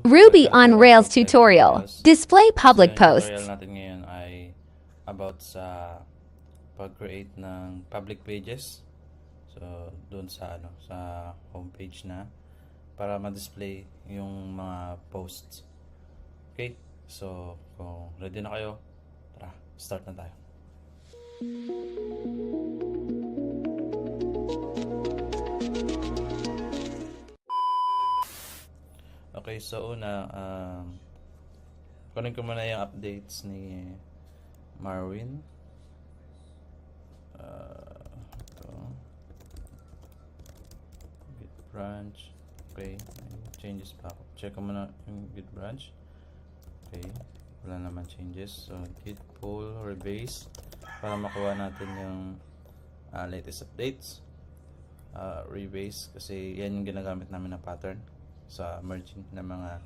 Ruby on Welcome to Rails Tech tutorial. Videos. Display public So, yung tutorial posts. natin ngayon ay about sa pag-create ng public pages. So, doon sa sa homepage na para ma-display yung mga posts. Okay? So, kung ready na kayo, tara, start na tayo. Okay, so una, kunin ko muna yung updates ni Marwin. Ito. Git branch. Okay, may changes pa ako. Check ko muna yung git branch. Okay, wala naman changes. So, git pull rebase para makuha natin yung latest updates. Rebase kasi yan yung ginagamit namin na pattern sa merging ng mga